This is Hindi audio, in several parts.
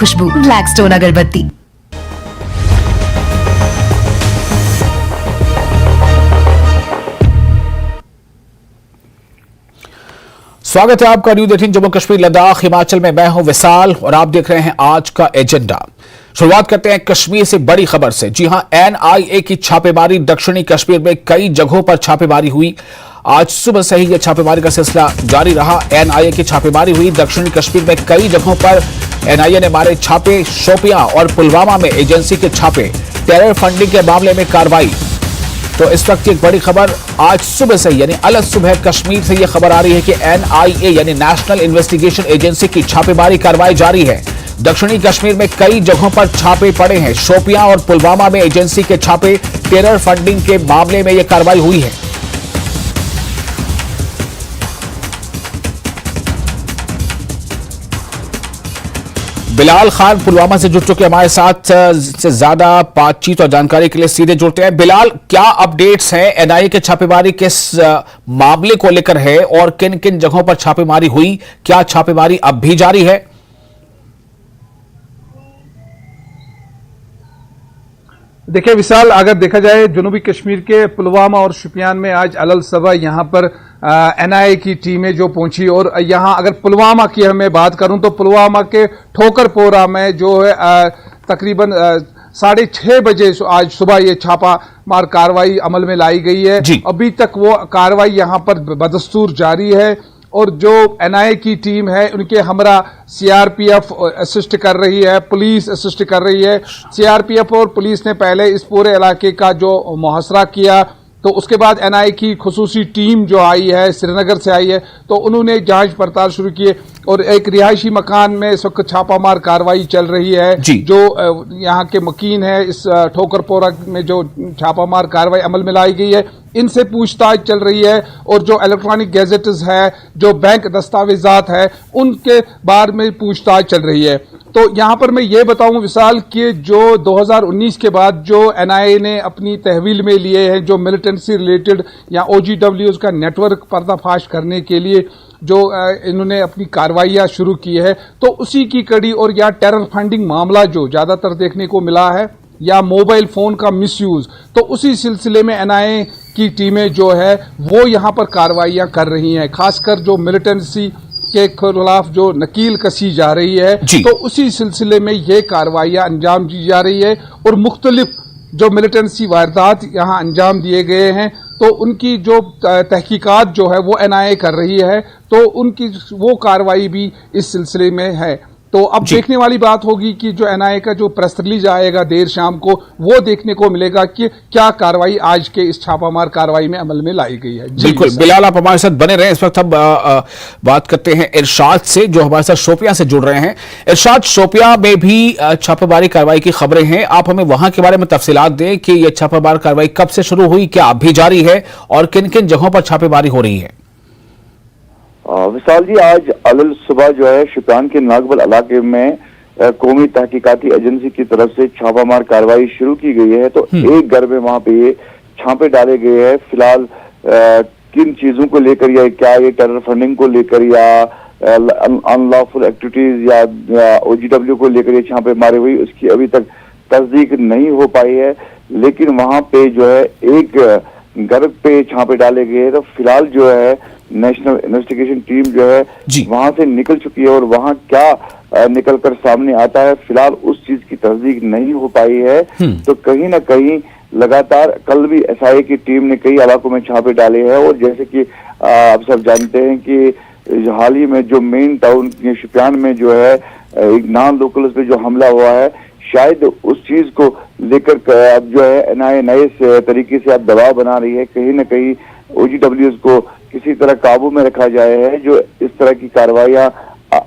खुशबू ब्लैकस्टोन अगरबत्ती। स्वागत है आपका न्यूज़ 18 जम्मू कश्मीर लद्दाख हिमाचल में। मैं हूं विशाल और आप देख रहे हैं आज का एजेंडा। शुरुआत करते हैं कश्मीर से बड़ी खबर से। जी हां, एनआईए की छापेमारी। दक्षिणी कश्मीर में कई जगहों पर छापेमारी हुई। आज सुबह से ही यह छापेमारी का सिलसिला जारी रहा। एनआईए की छापेमारी हुई दक्षिणी कश्मीर में कई जगहों पर। एनआईए ने मारे छापे। शोपियां और पुलवामा में एजेंसी के छापे। टेरर फंडिंग के मामले में कार्रवाई। तो इस वक्त की एक बड़ी खबर आज सुबह से यानी अलग सुबह कश्मीर से यह खबर आ रही है कि एनआईए यानी नेशनल इन्वेस्टिगेशन एजेंसी की छापेमारी कार्रवाई जारी है। दक्षिणी कश्मीर में कई जगहों पर छापे पड़े हैं। शोपियां और पुलवामा में एजेंसी के छापे। टेरर फंडिंग के मामले में यह कार्रवाई हुई है। बिलाल खान पुलवामा से जुड़ चुके हमारे साथ से ज्यादा बातचीत और जानकारी के लिए सीधे जुड़ते हैं। बिलाल, क्या अपडेट्स हैं? एनआईए के छापेमारी किस मामले को लेकर है और किन किन जगहों पर छापेमारी हुई? क्या छापेमारी अब भी जारी है? देखिए विशाल, अगर देखा जाए जनूबी कश्मीर के पुलवामा और शोपियान में आज अलल सबा यहां पर एनआईए की टीमें जो पहुंची। और यहां अगर पुलवामा की हमें बात करूं तो पुलवामा के ठोकरपोरा में जो है तकरीबन 6:30 बजे आज सुबह ये छापा मार कार्रवाई अमल में लाई गई है। अभी तक वो कार्रवाई यहां पर बदस्तूर जारी है और जो एनआईए की टीम है उनके हमरा सीआरपीएफ असिस्ट कर रही है, पुलिस असिस्ट कर रही है। सीआरपीएफ और पुलिस ने पहले इस पूरे इलाके का जो मुहासरा किया, तो उसके बाद एनआईए की खुसूसी टीम जो आई है श्रीनगर से आई है, तो उन्होंने जांच पड़ताल शुरू की और एक रिहायशी मकान में इस वक्त छापामार कार्रवाई चल रही है। जो यहाँ के मकीन है इस ठोकरपोरा में जो छापामार कार्रवाई अमल में लाई गई है, इनसे पूछताछ चल रही है। और जो इलेक्ट्रॉनिक गैजेट्स है, जो बैंक दस्तावेजात है, उनके बारे में पूछताछ चल रही है। तो यहां पर मैं ये बताऊं विशाल कि जो 2019 के बाद जो एनआईए ने अपनी तहवील में लिए हैं, जो मिलिटेंसी रिलेटेड या ओजीडब्ल्यूज का नेटवर्क पर्दाफाश करने के लिए जो इन्होंने अपनी कार्रवाइयां शुरू की है, तो उसी की कड़ी और या टेरर फंडिंग मामला जो ज्यादातर देखने को मिला है या मोबाइल फोन का मिसयूज, तो उसी सिलसिले में एनआईए की टीमें जो है वो यहां पर कार्रवाइयां कर रही हैं। खासकर जो मिलिटेंसी के खिलाफ जो नकील कसी जा रही है, तो उसी सिलसिले में ये कार्रवाइयां अंजाम दी जा रही है। और मुख्तलिफ जो मिलिटेंसी वारदात यहां अंजाम दिए गए हैं, तो उनकी जो तहकीकात जो है वो एनआईए कर रही है, तो उनकी वो कार्रवाई भी इस सिलसिले में है। तो अब देखने वाली बात होगी कि जो एनआईए का जो प्रेस रिलीज आएगा देर शाम को, वो देखने को मिलेगा कि क्या कार्रवाई आज के इस छापामार कार्रवाई में अमल में लाई गई है। बिल्कुल बिलाल, आप हमारे साथ बने रहे। इस वक्त हम बात करते हैं इरशाद से जो हमारे साथ शोपियां से जुड़ रहे हैं। इरशाद, शोपियां में भी छापामारी कार्रवाई की खबरें हैं, आप हमें वहां के बारे में तफसीलात दें कि यह छापामार कार्रवाई कब से शुरू हुई, क्या अब भी जारी है और किन किन जगहों पर छापेमारी हो रही है? विशाल जी, आज अलल सुबह जो है शोपियान के नागबल इलाके में कौमी तहकीकाती एजेंसी की तरफ से छापामार कार्रवाई शुरू की गई है। तो एक घर में वहां पे ये छापे डाले गए हैं। फिलहाल किन चीजों को लेकर, या क्या ये टेरर फंडिंग को लेकर या अनलॉफुल एक्टिविटीज या ओजीडब्ल्यू को लेकर ये छापे मारे हुई, उसकी अभी तक तस्दीक नहीं हो पाई है। लेकिन वहां पे जो है एक घर पे छापे डाले गए। तो फिलहाल जो है नेशनल इन्वेस्टिगेशन टीम जो है वहां से निकल चुकी है और वहां क्या निकल कर सामने आता है, फिलहाल उस चीज की तस्दीक नहीं हो पाई है। तो कहीं ना कहीं लगातार कल भी एसआईए की टीम ने कई इलाकों में छापे डाले हैं। और जैसे कि आप सब जानते हैं कि हाल ही में जो मेन टाउन शोपियान में जो है एक नॉन लोकल पे जो हमला हुआ है, शायद उस चीज को लेकर अब जो है एनआईए नए तरीके से अब दबाव बना रही है। कहीं ना कहीं ओजीडब्ल्यूज को किसी तरह काबू में रखा जाए है, जो इस तरह की कार्रवाइयां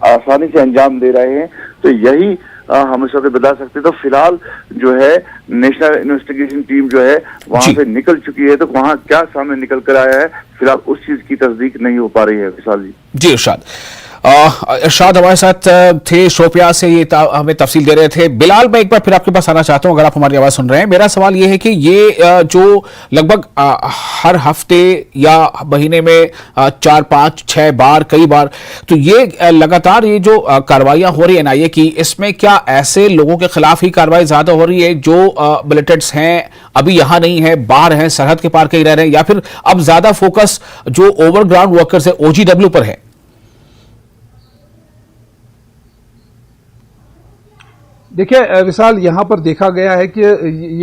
आसानी से अंजाम दे रहे हैं। तो यही हम इस वक्त बता सकते। तो फिलहाल जो है नेशनल इन्वेस्टिगेशन टीम जो है वहां से निकल चुकी है। तो वहां क्या सामने निकल कर आया है, फिलहाल उस चीज की तस्दीक नहीं हो पा रही है विशाल जी। जी इरशाद, इरशाद हमारे साथ थे शोपिया से, ये हमें तफसील दे रहे थे। बिलाल, मैं एक बार फिर आपके पास आना चाहता हूं, अगर आप हमारी आवाज सुन रहे हैं। मेरा सवाल ये है कि ये जो लगभग हर हफ्ते या महीने में 4, 5, 6 बार, कई बार, तो ये लगातार ये जो कार्रवाइयां हो रही है एनआईए की, इसमें क्या ऐसे लोगों के खिलाफ ही कार्रवाई ज्यादा हो रही है जो मिलिटेंट्स हैं, अभी यहां नहीं है, बाहर हैं, सरहद के पार कहीं रह रहे हैं, या फिर अब ज्यादा फोकस जो ओवरग्राउंड वर्कर्स है ओजीडब्ल्यू पर है? देखिए विशाल, यहां पर देखा गया है कि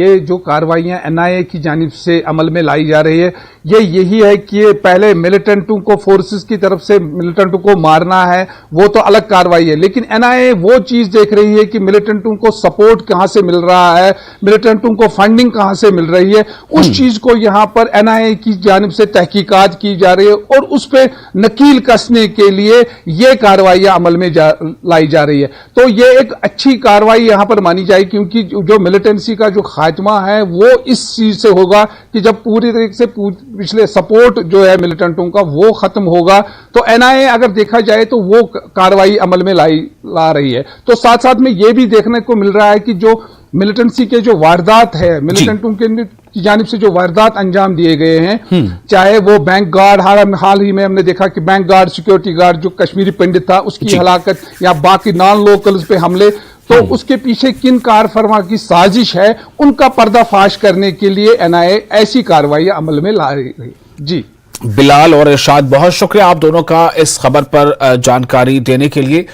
ये जो कार्रवाइयां एनआईए की जानिब से अमल में लाई जा रही है, ये यही है कि पहले मिलिटेंटों को फोर्सेस की तरफ से मिलिटेंटों को मारना है, वो तो अलग कार्रवाई है, लेकिन एनआईए वो चीज देख रही है कि मिलिटेंटों को सपोर्ट कहां से मिल रहा है, मिलिटेंटों को फंडिंग कहां से मिल रही है, उस चीज को यहां पर एनआईए की जानिब से तहकीकात की जा रही है और उस पर नकील कसने के लिए ये कार्रवाइयां अमल में लाई जा रही है। तो ये एक अच्छी कार्रवाई यहां पर मानी जाए, क्योंकि जो मिलिटेंसी का जो खात्मा है वो इस चीज से होगा कि जब पूरी तरीके से पिछले सपोर्ट जो है मिलिटेंटों का वो खत्म होगा, तो एनआईए अगर देखा जाए तो वो कार्रवाई अमल में ला रही है। तो साथ साथ में ये भी देखने को मिल रहा है कि जो मिलिटेंसी के जो वारदात है, मिलिटेंटों की जानिब से जो वारदात अंजाम दिए गए हैं, चाहे वो बैंक गार्ड, हाल ही में हमने देखा कि बैंक गार्ड, सिक्योरिटी गार्ड जो कश्मीरी पंडित था उसकी हलाकत, या बाकी नॉन लोकल्स पे हमले, तो उसके पीछे किन कारफरमा की साजिश है, उनका पर्दाफाश करने के लिए एनआईए ऐसी कार्रवाई अमल में ला रही है। जी बिलाल और इरशाद, बहुत शुक्रिया आप दोनों का इस खबर पर जानकारी देने के लिए।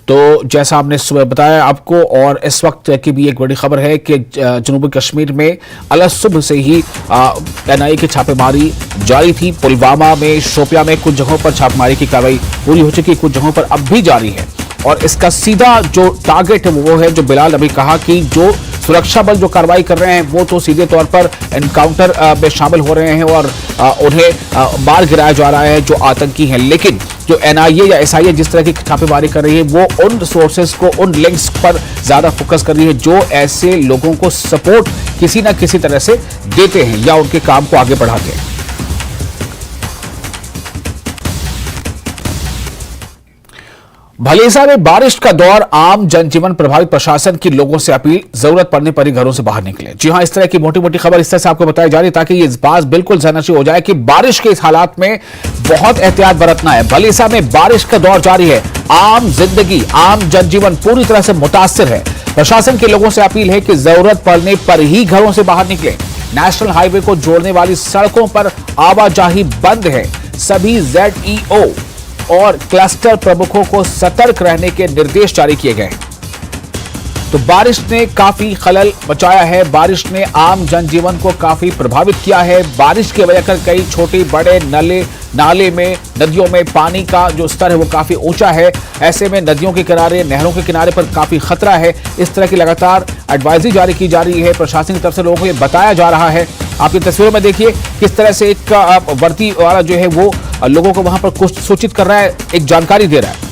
तो जैसा आपने सुबह बताया आपको, और इस वक्त की भी एक बड़ी खबर है कि जनूबी कश्मीर में अलग सुबह से ही एनआईए की छापेमारी जारी थी। पुलवामा में, शोपिया में कुछ जगहों पर छापेमारी की कार्रवाई पूरी हो चुकी, कुछ जगहों पर अब भी जारी है, और इसका सीधा जो टारगेट है वो है जो बिलाल अभी कहा कि जो सुरक्षा बल जो कार्रवाई कर रहे हैं वो तो सीधे तौर पर एनकाउंटर में शामिल हो रहे हैं और उन्हें मार गिराया जा रहा है जो आतंकी हैं, लेकिन जो एनआईए या एसआईए जिस तरह की छापेमारी कर रही है वो उन सोर्सेस को, उन लिंक्स पर ज्यादा फोकस कर रही है जो ऐसे लोगों को सपोर्ट किसी ना किसी तरह से देते हैं या उनके काम को आगे बढ़ाते हैं। भलेसा में बारिश का दौर, आम जनजीवन प्रभावित, प्रशासन की लोगों से अपील, जरूरत पड़ने पर ही घरों से बाहर निकले। जी हां, इस तरह की मोटी मोटी खबर इस तरह से आपको बताई जा रही है ताकि ये इस बात बिल्कुल जहनशी हो जाए कि बारिश के इस हालात में बहुत एहतियात बरतना है। भलेसा में बारिश का दौर जारी है, आम जिंदगी, आम जनजीवन पूरी तरह से मुतासिर है। प्रशासन के लोगों से अपील है कि जरूरत पड़ने पर ही घरों से बाहर निकले। नेशनल हाईवे को जोड़ने वाली सड़कों पर आवाजाही बंद है। सभी ZEO और क्लस्टर प्रमुखों को सतर्क रहने के निर्देश जारी किए गए हैं। तो बारिश ने काफी खलल मचाया है, बारिश ने आम जनजीवन को काफी प्रभावित किया है। बारिश की वजह से कई छोटे बड़े नाले में, नदियों में पानी का जो स्तर है वो काफी ऊंचा है। ऐसे में नदियों के किनारे, नहरों के किनारे पर काफी खतरा है। इस तरह की लगातार एडवाइजरी जारी की जा रही है, प्रशासन की तरफ से लोगों को ये बताया जा रहा है। आपकी तस्वीरों में देखिए किस तरह से एक वर्दी वाला जो है वो लोगों को वहां पर कुछ सूचित कर रहा है, एक जानकारी दे रहा है।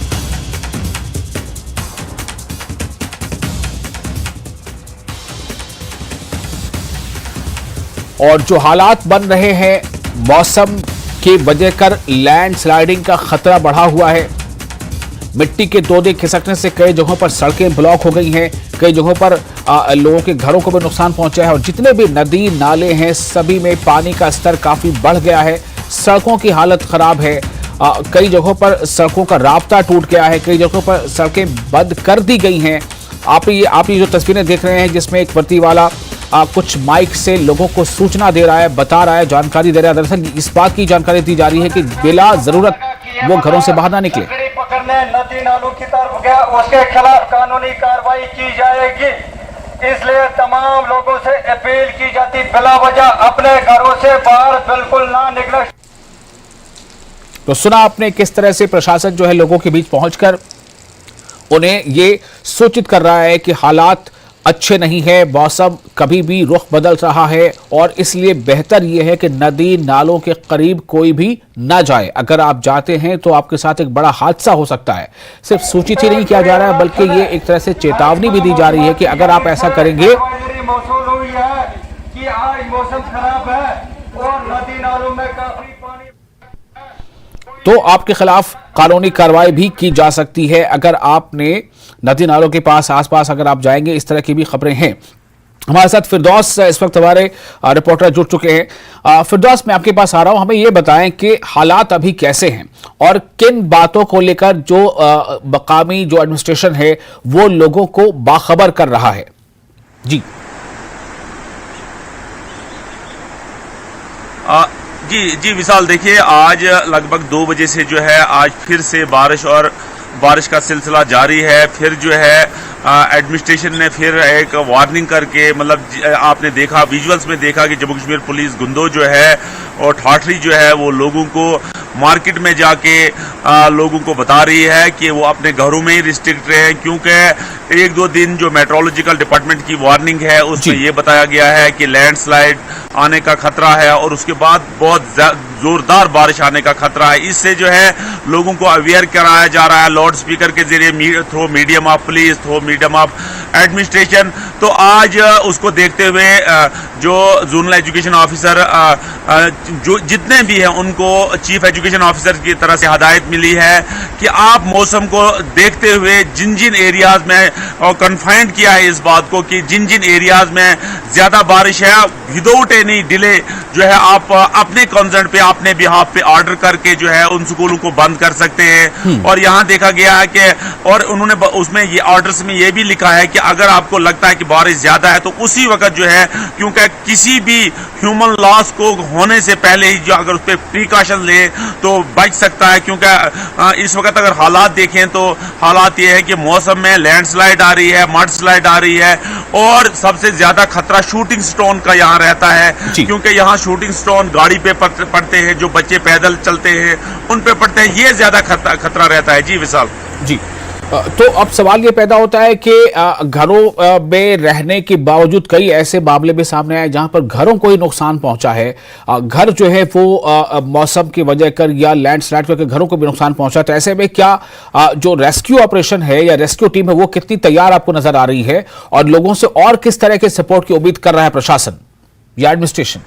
और जो हालात बन रहे हैं मौसम की वजह कर लैंड स्लाइडिंग का खतरा बढ़ा हुआ है। मिट्टी के तोदे खिसकने से कई जगहों पर सड़कें ब्लॉक हो गई हैं, कई जगहों पर लोगों के घरों को भी नुकसान पहुंचा है, और जितने भी नदी नाले हैं सभी में पानी का स्तर काफी बढ़ गया है। सड़कों की हालत खराब है, कई जगहों पर सड़कों का राब्ता टूट गया है, कई जगहों पर सड़कें बंद कर दी गई हैं। आप ये जो तस्वीरें देख रहे हैं जिसमें एक वर्दी वाला कुछ माइक से लोगों को सूचना दे रहा है, बता रहा है, जानकारी दे रहा है। दरअसल इस बात की जानकारी दी जा रही है कि बिला जरूरत वो घरों से बाहर ना निकले। पकड़ने नदी नालों की तरफ गया उसके खिलाफ कानूनी कार्रवाई की जाएगी, इसलिए तमाम लोगों से अपील की जाती बिला वजह अपने घरों से बाहर बिल्कुल ना निकले। तो सुना आपने किस तरह से प्रशासन जो है लोगों के बीच पहुंचकर उन्हें ये सूचित कर रहा है कि हालात अच्छे नहीं है, मौसम कभी भी रुख बदल रहा है, और इसलिए बेहतर यह है कि नदी नालों के करीब कोई भी ना जाए। अगर आप जाते हैं तो आपके साथ एक बड़ा हादसा हो सकता है। सिर्फ सूचित ही नहीं किया जा रहा है बल्कि ये एक तरह से चेतावनी भी दी जा रही है कि अगर आप ऐसा करेंगे मौसूल हुई है कि आज मौसम खराब है और नदी नालों में काफी पानी तो आपके खिलाफ कानूनी कार्रवाई भी की जा सकती है। अगर आपने नदी नालों के पास आसपास अगर आप जाएंगे, इस तरह की भी खबरें हैं। हमारे साथ फिरदौस इस वक्त हमारे रिपोर्टर जुड़ चुके हैं। फिरदौस, मैं आपके पास आ रहा हूं, हमें ये बताएं कि हालात अभी कैसे हैं और किन बातों को लेकर जो मकामी जो एडमिनिस्ट्रेशन है वो लोगों को बाखबर कर रहा है। जी जी विशाल, देखिए आज लगभग 2 बजे से जो है आज फिर से बारिश का सिलसिला जारी है। फिर जो है एडमिनिस्ट्रेशन ने फिर एक वार्निंग करके, मतलब आपने देखा विजुअल्स में देखा कि जम्मू कश्मीर पुलिस गुंदो जो है और ठाठरी जो है वो लोगों को मार्केट में जाके लोगों को बता रही है कि वो अपने घरों में ही रिस्ट्रिक्ट रहे, क्योंकि 1-2 दिन जो मेट्रोलॉजिकल डिपार्टमेंट की वार्निंग है उसमें ये बताया गया है कि लैंडस्लाइड आने का खतरा है और उसके बाद बहुत जोरदार बारिश आने का खतरा है। इससे जो है लोगों को अवेयर कराया जा रहा है लाउड स्पीकर के जरिए, through medium of police, through medium of administration. तो आज उसको देखते हुए जो जोनल एजुकेशन ऑफिसर जो जितने भी हैं उनको चीफ एजुकेशन ऑफिसर की तरफ से हिदायत मिली है कि आप मौसम को देखते हुए जिन जिन एरियाज में, और कन्फाइंड किया है इस बात को कि जिन जिन एरियाज में ज्यादा बारिश है विदाउट एनी डिले जो है आप अपने कंसर्न पे, अपने बिहाफ पे ऑर्डर करके जो है उन स्कूलों को बंद कर सकते हैं। और यहाँ देखा गया है कि, और उन्होंने उसमें ये ऑर्डर्स में ये भी लिखा है कि अगर आपको लगता है कि बारिश ज्यादा है तो उसी वक्त जो है, क्योंकि किसी भी ह्यूमन लॉस को होने से पहले ही जो अगर उस पर प्रिकॉशन ले तो बच सकता है। क्योंकि इस वक्त अगर हालात देखें तो हालात ये है कि मौसम में लैंडस्लाइड आ रही है, मड स्लाइड आ रही है और सबसे ज्यादा खतरा शूटिंग स्टोन का यहाँ रहता है, क्योंकि यहाँ शूटिंग स्टोन गाड़ी पे पड़ते हैं, जो बच्चे पैदल चलते हैं उन पे पड़ते हैं, ये ज्यादा खतरा रहता है। जी विशाल जी, तो अब सवाल ये पैदा होता है कि घरों में रहने के बावजूद कई ऐसे मामले भी सामने आए जहां पर घरों को ही नुकसान पहुंचा है। घर जो है वो मौसम की वजह कर या लैंडस्लाइड करके घरों को भी नुकसान पहुंचा। तो ऐसे में क्या जो रेस्क्यू ऑपरेशन है या रेस्क्यू टीम है वो कितनी तैयार आपको नजर आ रही है और लोगों से और किस तरह के सपोर्ट की उम्मीद कर रहा है प्रशासन या एडमिनिस्ट्रेशन?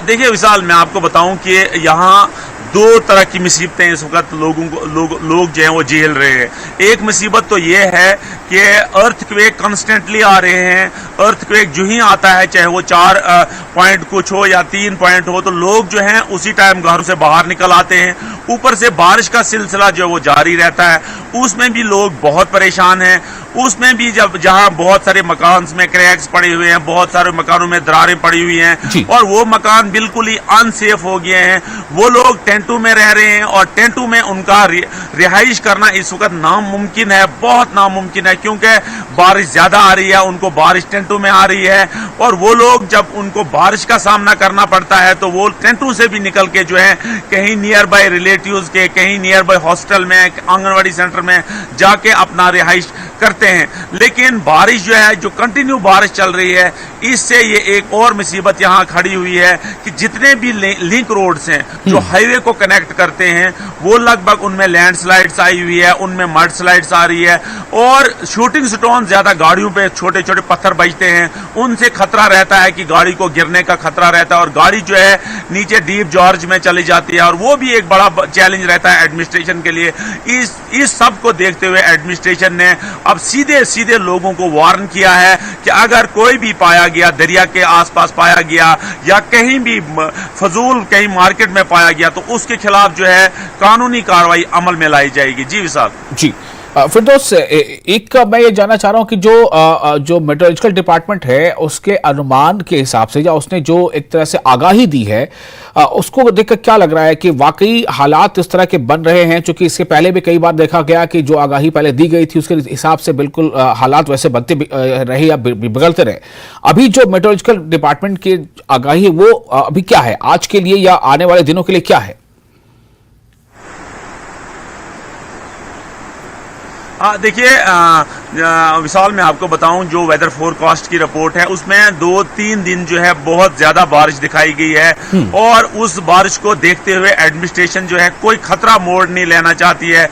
देखिए विशाल, मैं आपको बताऊं कि यहाँ 2 तरह की मुसीबतें इस वक्त लोग जो हैं वो झेल रहे हैं। एक मुसीबत तो ये है कि अर्थक्वेक कंस्टेंटली आ रहे हैं। अर्थक्वेक जो ही आता है, चाहे वो 4 पॉइंट कुछ हो या 3 पॉइंट हो, तो लोग जो हैं उसी टाइम घरों से बाहर निकल आते हैं। ऊपर से बारिश का सिलसिला जो वो जारी रहता है, उसमें भी लोग बहुत परेशान हैं। उसमें भी जहां बहुत सारे मकान में क्रैक्स पड़े हुए हैं, बहुत सारे मकानों में दरारें पड़ी हुई हैं और वो मकान बिल्कुल ही अनसेफ हो गए हैं। वो लोग टेंटों में रह रहे हैं और टेंटों में उनका रिहाइश करना इस वक्त नामुमकिन है, बहुत नामुमकिन है, क्योंकि बारिश ज्यादा आ रही है, उनको बारिश टेंटों में आ रही है। और वो लोग जब उनको बारिश का सामना करना पड़ता है तो वो टेंटों से भी निकल के जो है कहीं नियर बाय रिलेटिव्स के, कहीं नियर बाय हॉस्टल में, आंगनवाड़ी सेंटर में जाके अपना रिहाइश करते हैं। लेकिन बारिश जो है, जो कंटिन्यू बारिश चल रही है, इससे ये एक और मुसीबत यहाँ खड़ी हुई है कि जितने भी लिंक रोड्स हैं जो हाईवे को कनेक्ट करते हैं, वो लगभग उनमें लैंडस्लाइड्स आई हुई है, उनमें मड स्लाइड्स आ रही है और शूटिंग स्टोन ज्यादा गाड़ियों पे छोटे छोटे पत्थर बजते हैं, उनसे खतरा रहता है कि गाड़ी को गिरने का खतरा रहता है और गाड़ी जो है नीचे डीप जॉर्ज में चली जाती है और वो भी एक बड़ा चैलेंज रहता है एडमिनिस्ट्रेशन के लिए। इस सब को देखते हुए एडमिनिस्ट्रेशन ने अब सीधे लोगों को वार्न किया है कि अगर कोई भी पाया गया, दरिया के आसपास पाया गया या कहीं भी फजूल कहीं मार्केट में पाया गया, तो उसके खिलाफ जो है कानूनी कार्रवाई अमल में लाई जाएगी। जी विशाल जी, फिरदौस, एक मैं ये जानना चाह रहा हूं कि जो मेट्रोलॉजिकल डिपार्टमेंट है उसके अनुमान के हिसाब से या उसने जो एक तरह से आगाही दी है, उसको देखकर क्या लग रहा है कि वाकई हालात इस तरह के बन रहे हैं? क्योंकि इसके पहले भी कई बार देखा गया कि जो आगाही पहले दी गई थी उसके हिसाब से बिल्कुल हालात वैसे बनते रहे या बिगड़ते रहे। अभी जो मेट्रोलॉजिकल डिपार्टमेंट की आगाही है वो अभी क्या है आज के लिए या आने वाले दिनों के लिए क्या है? देखिए विशाल मैं आपको बताऊं जो वेदर फोरकास्ट की रिपोर्ट है उसमें 2-3 दिन जो है बहुत ज्यादा बारिश दिखाई गई है और उस बारिश को देखते हुए एडमिनिस्ट्रेशन जो है कोई खतरा मोड़ नहीं लेना चाहती है।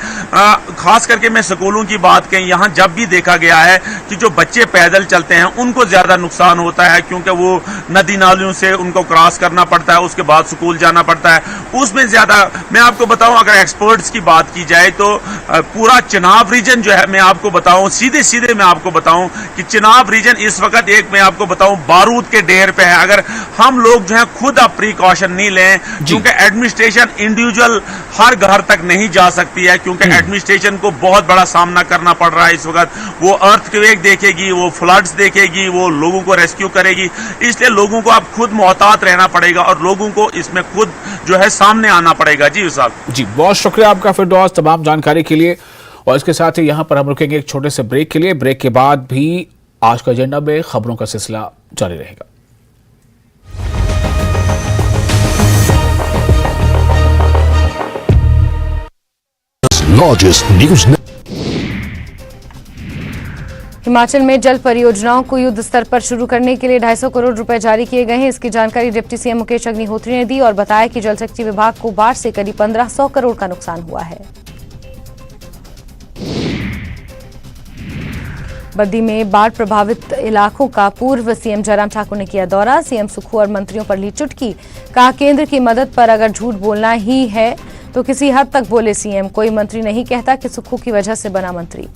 खास करके मैं स्कूलों की बात कही, यहाँ जब भी देखा गया है कि जो बच्चे पैदल चलते हैं उनको ज्यादा नुकसान होता है क्योंकि वो नदी नालियों से उनको क्रॉस करना पड़ता है, उसके बाद स्कूल जाना पड़ता है। उसमें ज्यादा मैं आपको बताऊं अगर एक्सपर्ट्स की बात की जाए तो पूरा चिनाब रीजन जो है मैं आपको बताऊं सीधे मैं आपको बताऊं कि चिनाब रीजन इस वक्त एक मैं आपको बताऊं बारूद के ढेर पे है। अगर हम लोग जो है खुद अब प्रिकॉशन नहीं लें क्योंकि एडमिनिस्ट्रेशन इंडिविजुअल हर घर तक नहीं जा सकती है क्योंकि एडमिनिस्ट्रेशन को बहुत बड़ा सामना करना पड़ रहा है इस वक्त। वो अर्थक्वेक देखेगी, वो फ्लड्स देखेगी, वो लोगों को रेस्क्यू करेगी, इसलिए लोगों को अब खुद मोहतात रहना पड़ेगा और लोगों को इसमें खुद जो है सामने आना पड़ेगा। जी साहब जी, बहुत शुक्रिया आपका फिरदौस तमाम जानकारी के लिए। और इसके साथ ही यहां पर हम रुकेंगे एक छोटे से ब्रेक के लिए। ब्रेक के बाद भी आज का एजेंडा में खबरों का सिलसिला जारी रहेगा। हिमाचल में जल परियोजनाओं को युद्ध स्तर पर शुरू करने के लिए 250 करोड़ रुपए जारी किए गए हैं। इसकी जानकारी डिप्टी सीएम मुकेश अग्निहोत्री ने दी और बताया कि जल शक्ति विभाग को बाढ़ से करीब 1500 करोड़ का नुकसान हुआ है। बद्दी में बाढ़ प्रभावित इलाकों का पूर्व सीएम जयराम ठाकुर ने किया दौरा। सीएम सुक्खू और मंत्रियों पर ली चुटकी, कहा केंद्र की मदद पर अगर झूठ बोलना ही है तो किसी हद तक बोले सीएम। कोई मंत्री नहीं कहता कि सुक्खू की वजह से बना मंत्री।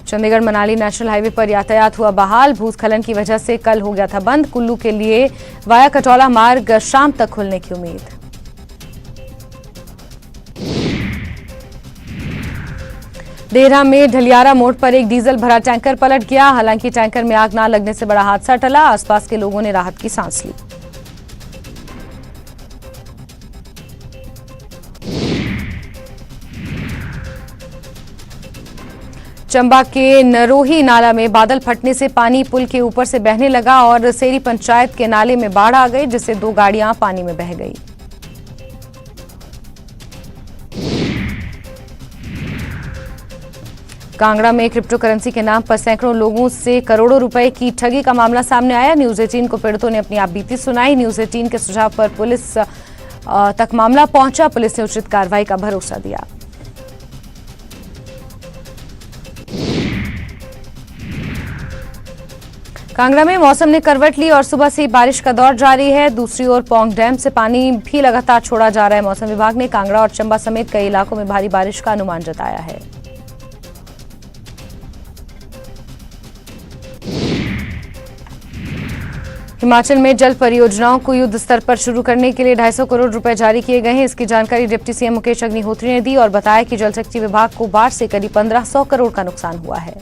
चंडीगढ़ मनाली नेशनल हाईवे पर यातायात हुआ बहाल। भूस्खलन की वजह से कल हो गया था बंद। कुल्लू के लिए वाया कटौला मार्ग शाम तक खुलने की उम्मीद। देहरा में ढलियारा मोड़ पर एक डीजल भरा टैंकर पलट गया। हालांकि टैंकर में आग न लगने से बड़ा हादसा टला। आसपास के लोगों ने राहत की सांस ली। चंबा के नरोही नाला में बादल फटने से पानी पुल के ऊपर से बहने लगा और सेरी पंचायत के नाले में बाढ़ आ गई, जिससे 2 गाड़ियां पानी में बह गई। कांगड़ा में क्रिप्टो करेंसी के नाम पर सैकड़ों लोगों से करोड़ों रुपए की ठगी का मामला सामने आया। न्यूज 18 को पीड़ितों ने अपनी आपबीती सुनाई। न्यूज 18 के सुझाव पर पुलिस तक मामला पहुंचा। पुलिस ने उचित कार्रवाई का भरोसा दिया। कांगड़ा में मौसम ने करवट ली और सुबह से बारिश का दौर जारी है। दूसरी ओर पौंग डैम से पानी भी लगातार छोड़ा जा रहा है। मौसम विभाग ने कांगड़ा और चंबा समेत कई इलाकों में भारी बारिश का अनुमान जताया है। हिमाचल में जल परियोजनाओं को युद्ध स्तर पर शुरू करने के लिए 250 करोड़ रुपए जारी किए गए हैं। इसकी जानकारी डिप्टी सीएम मुकेश अग्निहोत्री ने दी और बताया कि जल शक्ति विभाग को बाढ़ से करीब 1500 करोड़ का नुकसान हुआ है।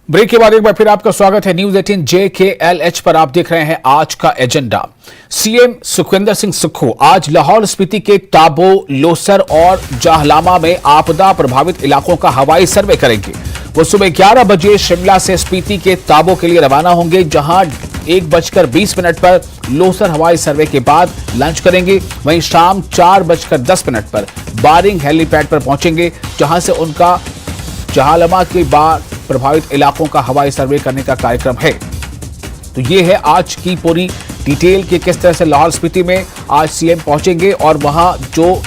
ब्रेक के बाद एक बार फिर आपका स्वागत है। न्यूज 18 JKLH पर आप देख रहे हैं आज का एजेंडा। सीएम सुखविंदर सिंह सुक्खू आज लाहौल स्पीति के टाबो, लोसर और जाहलामा में आपदा प्रभावित इलाकों का हवाई सर्वे करेंगे। वो सुबह 11 बजे शिमला से स्पीति के टाबो के लिए रवाना होंगे, जहां 1:20 पर लोसर हवाई सर्वे के बाद लंच करेंगे। वहीं शाम 4:10 पर बारिंग हेलीपैड पर पहुंचेंगे, जहां से उनका जाहलामा के बाढ़ प्रभावित इलाकों का हवाई सर्वे करने का कार्यक्रम है। तो ये है आज की पूरी डिटेल कि किस तरह से लाहौल स्पीति में आज सीएम पहुंचेंगे और वहां जो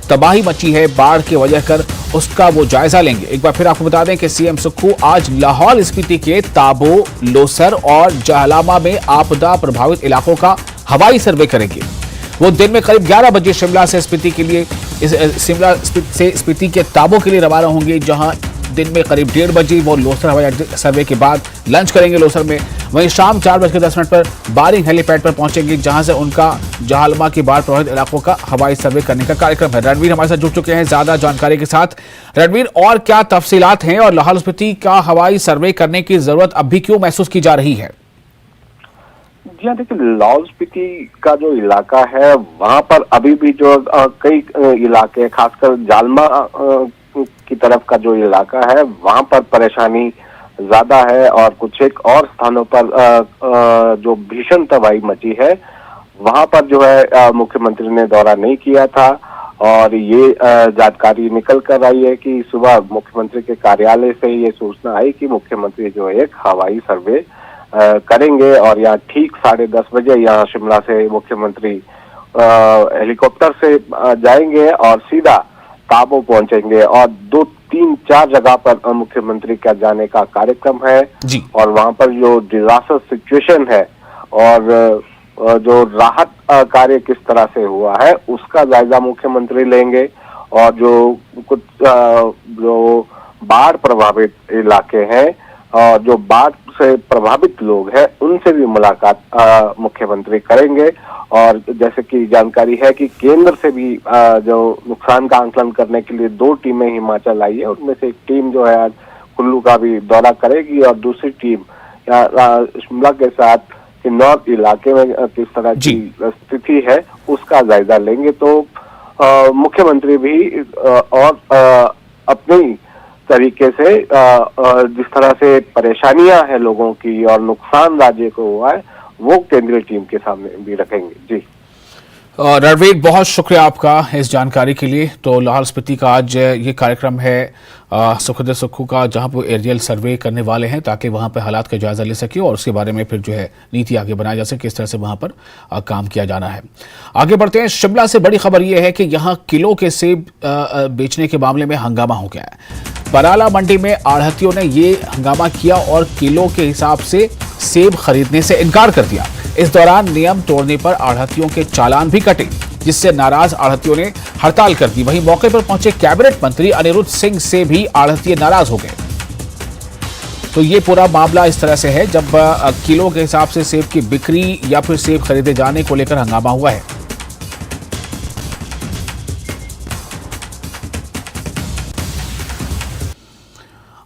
तबाही मची है बाढ़ की वजह कर उसका वो जायजा लेंगे। एक बार फिर आपको बता दें कि सीएम सुक्खू आज लाहौल स्पीति के ताबो, लोसर और जाहलामा में आपदा प्रभावित इलाकों का हवाई सर्वे करेंगे। वो दिन में करीब 11 बजे शिमला से स्पीति के लिए स्पीति के ताबो के लिए रवाना होंगे, जहां दिन में करीब 1:30 बजे वो लोसर हवाई सर्वे के बाद लंच करेंगे लोसर में। वहीं शाम 4:10 पर बारिंग हेलीपैड पर पहुंचेंगे, जहां से उनका जाहलामा के बाढ़ प्रभावित इलाकों का हवाई सर्वे करने का कार्यक्रम है। रणवीर हमारे साथ जुड़ चुके हैं ज्यादा जानकारी के साथ। रणवीर, और क्या तफसीलात हैं और लाहौल स्पीति का हवाई सर्वे करने की जरूरत अब भी क्यों महसूस की जा रही है? जी हाँ, देखिए लाहौल स्पीति का जो इलाका है वहां पर अभी भी जो कई इलाके, खासकर जालमा की तरफ का जो इलाका है वहां पर परेशानी ज्यादा है और कुछ एक और स्थानों पर जो भीषण तबाही मची है वहां पर जो है मुख्यमंत्री ने दौरा नहीं किया था। और ये जानकारी निकल कर आई है कि सुबह मुख्यमंत्री के कार्यालय से ये सूचना आई कि मुख्यमंत्री जो है एक हवाई सर्वे करेंगे और यहाँ ठीक 10:30 बजे यहाँ शिमला से मुख्यमंत्री हेलीकॉप्टर से जाएंगे और सीधा काबू पहुंचेंगे और 2, 3, 4 जगह पर मुख्यमंत्री का जाने का कार्यक्रम है जी। और वहां पर जो डिजास्टर सिचुएशन है और जो राहत कार्य किस तरह से हुआ है उसका जायजा मुख्यमंत्री लेंगे और जो कुछ जो बाढ़ प्रभावित इलाके हैं और जो बाढ़ से प्रभावित लोग हैं उनसे भी मुलाकात मुख्यमंत्री करेंगे। और जैसे कि जानकारी है कि केंद्र से भी जो नुकसान का आंकलन करने के लिए 2 टीमें हिमाचल आई है, उनमें से एक टीम जो है आज कुल्लू का भी दौरा करेगी और दूसरी टीम शिमला के साथ नॉर्थ इलाके में किस तरह की स्थिति है उसका जायजा लेंगे। तो मुख्यमंत्री भी और अपनी तरीके से जिस तरह से परेशानियां हैं लोगों की और नुकसान राज्य को हुआ है वो केंद्रीय टीम के सामने भी रखेंगे। जी रणवीर, बहुत शुक्रिया आपका इस जानकारी के लिए। तो लाहौल स्पीति का आज ये कार्यक्रम है सुखदेव सुक्खू का, जहां पर एरियल सर्वे करने वाले हैं ताकि वहां पर हालात का जायजा ले सके और उसके बारे में फिर जो है नीति आगे बनाई जा सके, किस तरह से वहां पर काम किया जाना है। आगे बढ़ते हैं। शिमला से बड़ी खबर यह है कि यहां किलो के सेब बेचने के मामले में हंगामा हो गया है। बराला मंडी में आढ़तियों ने ये हंगामा किया और किलो के हिसाब से सेब खरीदने से इनकार कर दिया। इस दौरान नियम तोड़ने पर आढ़तियों के चालान भी कटे, जिससे नाराज आढ़तियों ने हड़ताल कर दी। वहीं मौके पर पहुंचे कैबिनेट मंत्री अनिरुद्ध सिंह से भी आढ़तिये नाराज हो गए। तो ये पूरा मामला इस तरह से है जब किलो के हिसाब से सेब की बिक्री या फिर सेब खरीदे जाने को लेकर हंगामा हुआ है।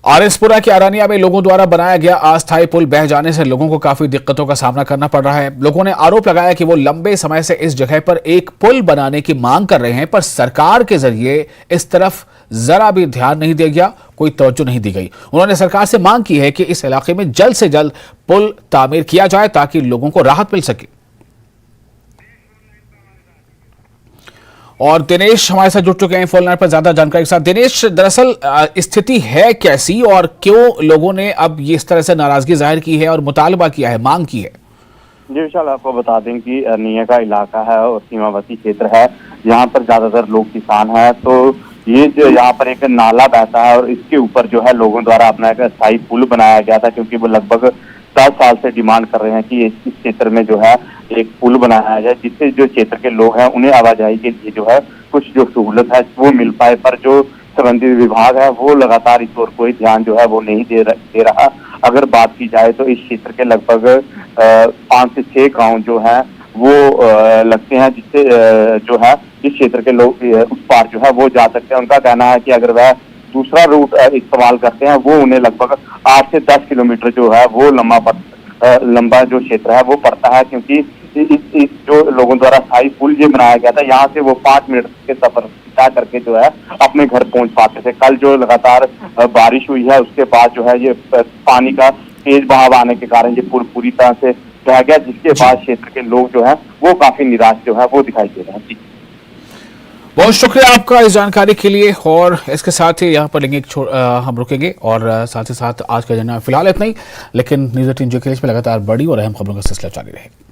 आरएसपुरा के अरानिया में लोगों द्वारा बनाया गया अस्थायी पुल बह जाने से लोगों को काफी दिक्कतों का सामना करना पड़ रहा है। लोगों ने आरोप लगाया कि वो लंबे समय से इस जगह पर एक पुल बनाने की मांग कर रहे हैं, पर सरकार के जरिए इस तरफ जरा भी ध्यान नहीं दिया गया, कोई तवज्जो नहीं दी गई। उन्होंने सरकार से मांग की है कि इस इलाके में जल्द से जल्द पुल तामीर किया जाए ताकि लोगों को राहत मिल सके। और दिनेश हमारे साथ जुड़ चुके हैं फोन लाइन पर ज्यादा जानकारी के साथ। दिनेश, दरअसल स्थिति है कैसी और क्यों लोगों ने अब ये इस तरह से नाराजगी जाहिर की है और मुतालबा किया है, मांग की है? जी विशाल, आपको बता दें कि अरनिया का इलाका है और सीमावर्ती क्षेत्र है, यहाँ पर ज्यादातर लोग किसान हैं। तो ये जो यहाँ पर एक नाला बहता है और इसके ऊपर जो है लोगों द्वारा अपना एक अस्थायी पुल बनाया गया था, क्योंकि वो लगभग 10 साल से डिमांड कर रहे हैं कि इस क्षेत्र में जो है एक पुल बनाया जाए, जिससे जो क्षेत्र के लोग हैं उन्हें आवाजाही के लिए जो है कुछ जो सहूलत है वो मिल पाए। पर जो संबंधित विभाग है वो लगातार इस ओर कोई ध्यान जो है वो नहीं दे रहा। अगर बात की जाए तो इस क्षेत्र के लगभग 5 से 6 गांव जो है वो लगते हैं, जिससे जो है इस क्षेत्र के लोग उस पार जो है वो जा सकते हैं। उनका कहना है कि अगर वह दूसरा रूट इस्तेमाल करते हैं वो उन्हें लगभग 8 से 10 किलोमीटर जो है वो लंबा जो क्षेत्र है वो पड़ता है, क्योंकि इस जो लोगों द्वारा स्थायी पुल ये बनाया गया था, यहाँ से वो 5 मिनट के सफर तय करके जो है अपने घर पहुंच पाते थे। कल जो लगातार बारिश हुई है उसके बाद जो है ये पानी का तेज बहाव आने के कारण ये पुल पूरी तरह से बह गया, जिसके बाद क्षेत्र के लोग जो है वो काफी निराश जो है वो दिखाई दे रहे हैं। बहुत शुक्रिया आपका इस जानकारी के लिए। और इसके साथ ही यहाँ पर लेंगे हम रुकेंगे और साथ ही साथ आज का एजेंडा फिलहाल इतना ही, लेकिन न्यूज़ 18 जो के लिए लगातार बड़ी और अहम खबरों का सिलसिला जारी रहेगा।